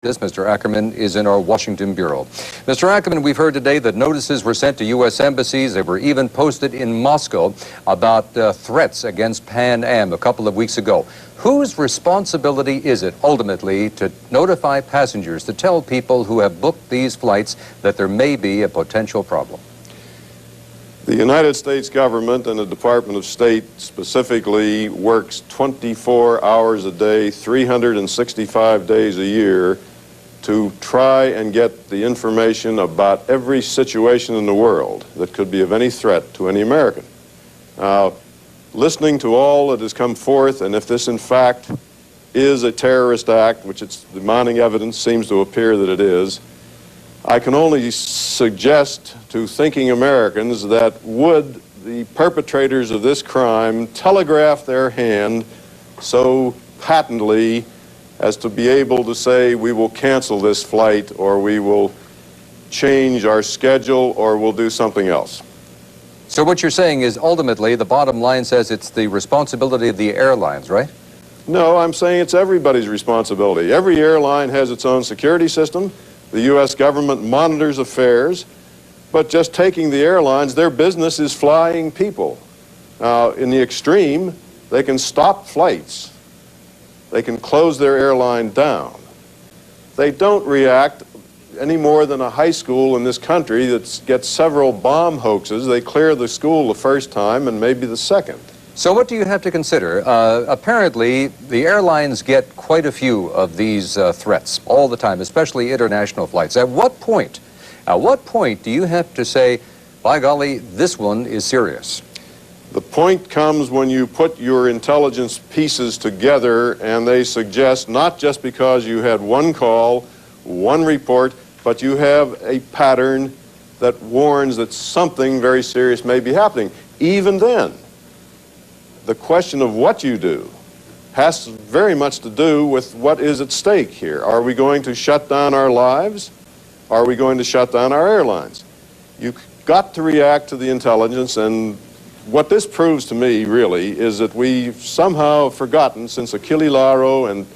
Mr. Ackerman is in our Washington Bureau. Mr. Ackerman, we've heard today that notices were sent to U.S. embassies. They were even posted in Moscow about threats against Pan Am a couple of weeks ago. Whose responsibility is it ultimately to notify passengers, to tell people who have booked these flights that there may be a potential problem? The United States government and the Department of State specifically works 24 hours a day, 365 days a year to try and get the information about every situation in the world that could be of any threat to any American. Now, listening to all that has come forth, and if this in fact is a terrorist act, which its mounting evidence seems to appear that it is, I can only suggest to thinking Americans that would the perpetrators of this crime telegraph their hand so patently as to be able to say, we will cancel this flight, or we will change our schedule, or we'll do something else. So what you're saying is ultimately the bottom line says it's the responsibility of the airlines, right? No, I'm saying it's everybody's responsibility. Every airline has its own security system. The U.S. government monitors affairs, but just taking the airlines, their business is flying people. Now, in the extreme, they can stop flights. They can close their airline down. They don't react any more than a high school in this country that gets several bomb hoaxes. They clear the school the first time and maybe the second. So what do you have to consider? Apparently, the airlines get quite a few of these threats all the time, especially international flights. At what point do you have to say, by golly, this one is serious? The point comes when you put your intelligence pieces together and they suggest, not just because you had one call, one report, but you have a pattern that warns that something very serious may be happening. Even then, the question of what you do has very much to do with what is at stake here. Are we going to shut down our lives? Are we going to shut down our airlines? You've got to react to the intelligence, and what this proves to me, really, is that we've somehow forgotten, since Achille Lauro and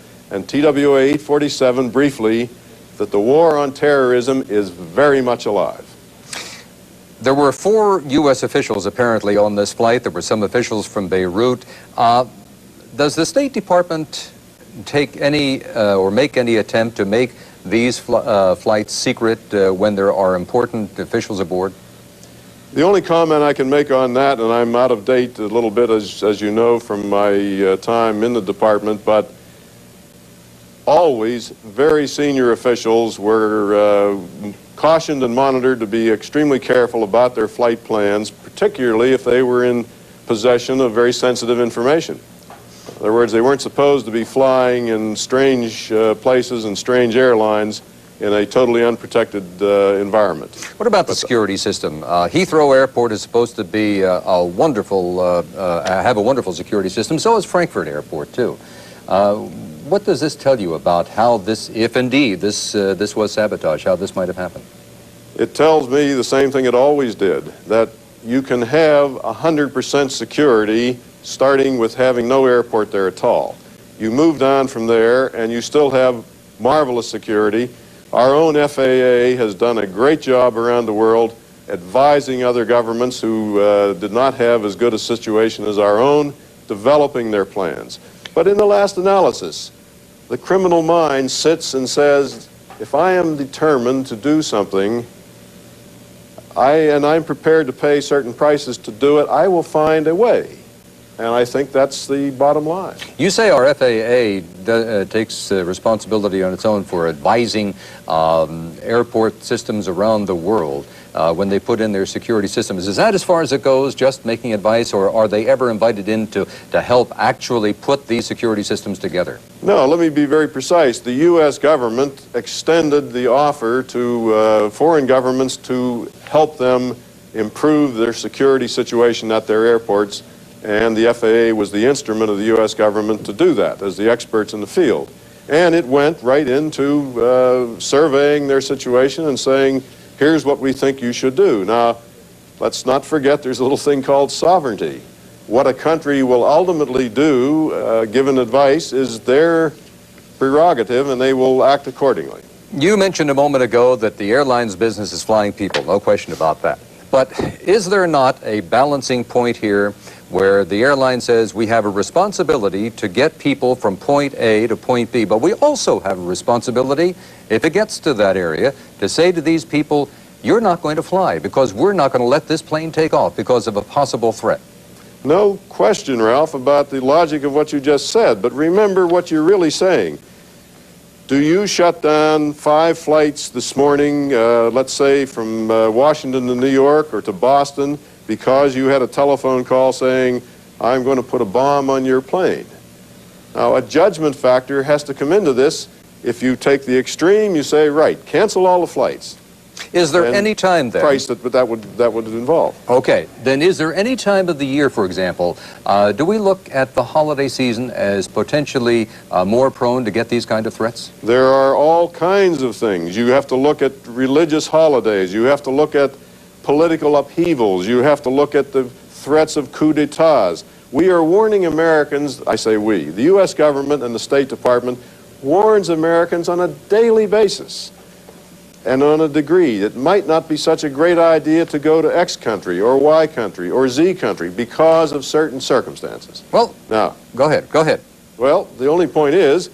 TWA 847 briefly, that the war on terrorism is very much alive. There were 4 U.S. officials apparently on this flight. There were some officials from Beirut. Does the State Department take any or make any attempt to make these flights secret when there are important officials aboard? The only comment I can make on that, and I'm out of date a little bit, as you know, from my time in the department, but always very senior officials were cautioned and monitored to be extremely careful about their flight plans, particularly if they were in possession of very sensitive information. In other words, they weren't supposed to be flying in strange places and strange airlines in a totally unprotected environment. What about the security system? Heathrow Airport is supposed to be have a wonderful security system. So is Frankfurt Airport too. What does this tell you about how this, if indeed this was sabotage, how this might have happened? It tells me the same thing it always did, that you can have 100% security starting with having no airport there at all. You moved on from there and you still have marvelous security. Our own FAA has done a great job around the world advising other governments who did not have as good a situation as our own, developing their plans. But in the last analysis, the criminal mind sits and says, if I am determined to do something, and I'm prepared to pay certain prices to do it, I will find a way. And I think that's the bottom line. You say our FAA takes responsibility on its own for advising airport systems around the world when they put in their security systems. Is that as far as it goes, just making advice, or are they ever invited in to help actually put these security systems together? No, let me be very precise. The U.S. government extended the offer to foreign governments to help them improve their security situation at their airports, and the FAA was the instrument of the U.S. government to do that as the experts in the field. And it went right into surveying their situation and saying, here's what we think you should do. Now, let's not forget there's a little thing called sovereignty. What a country will ultimately do, given advice, is their prerogative, and they will act accordingly. You mentioned a moment ago that the airlines business is flying people, no question about that. But is there not a balancing point here where the airline says we have a responsibility to get people from point A to point B, but we also have a responsibility, if it gets to that area, to say to these people, you're not going to fly because we're not going to let this plane take off because of a possible threat? No question, Ralph, about the logic of what you just said, but remember what you're really saying. Do you shut down 5 flights this morning, let's say from Washington to New York or to Boston, because you had a telephone call saying, I'm going to put a bomb on your plane? Now, a judgment factor has to come into this. If you take the extreme, you say, right, cancel all the flights. Is there any time then? Price that would involve. Okay, then is there any time of the year, for example, do we look at the holiday season as potentially more prone to get these kind of threats? There are all kinds of things. You have to look at religious holidays. You have to look at political upheavals. You have to look at the threats of coups d'etats. We are warning Americans, I say we, the U.S. government and the State Department warns Americans on a daily basis and on a degree. It might not be such a great idea to go to X country or Y country or Z country because of certain circumstances. Well, now, go ahead. Well, the only point is,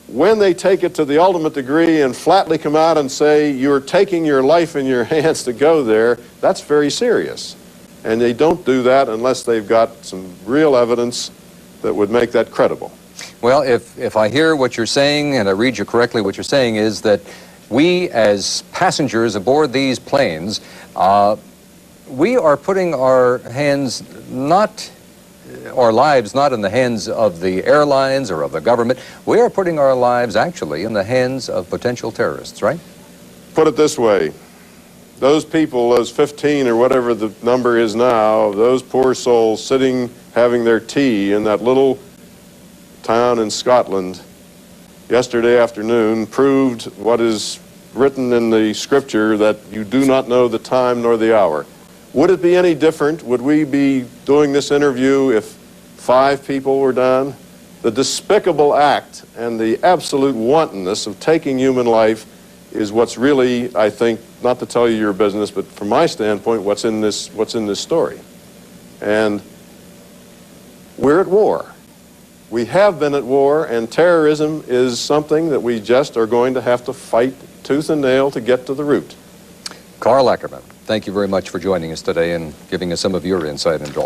when they take it to the ultimate degree and flatly come out and say, you're taking your life in your hands to go there, that's very serious. And they don't do that unless they've got some real evidence that would make that credible. Well, if I hear what you're saying, and I read you correctly, what you're saying is that we as passengers aboard these planes, we are putting our lives not in the hands of the airlines or of the government. We are putting our lives actually in the hands of potential terrorists, right? Put it this way. Those people, those 15 or whatever the number is now, those poor souls sitting having their tea in that little town in Scotland yesterday afternoon proved what is written in the scripture, that you do not know the time nor the hour. Would it be any different? Would we be doing this interview if 5 people were down? The despicable act and the absolute wantonness of taking human life is what's really, I think, not to tell you your business, but from my standpoint, what's in this story. And we're at war. We have been at war, and terrorism is something that we just are going to have to fight tooth and nail to get to the root. Karl Ackerman, thank you very much for joining us today and giving us some of your insight into all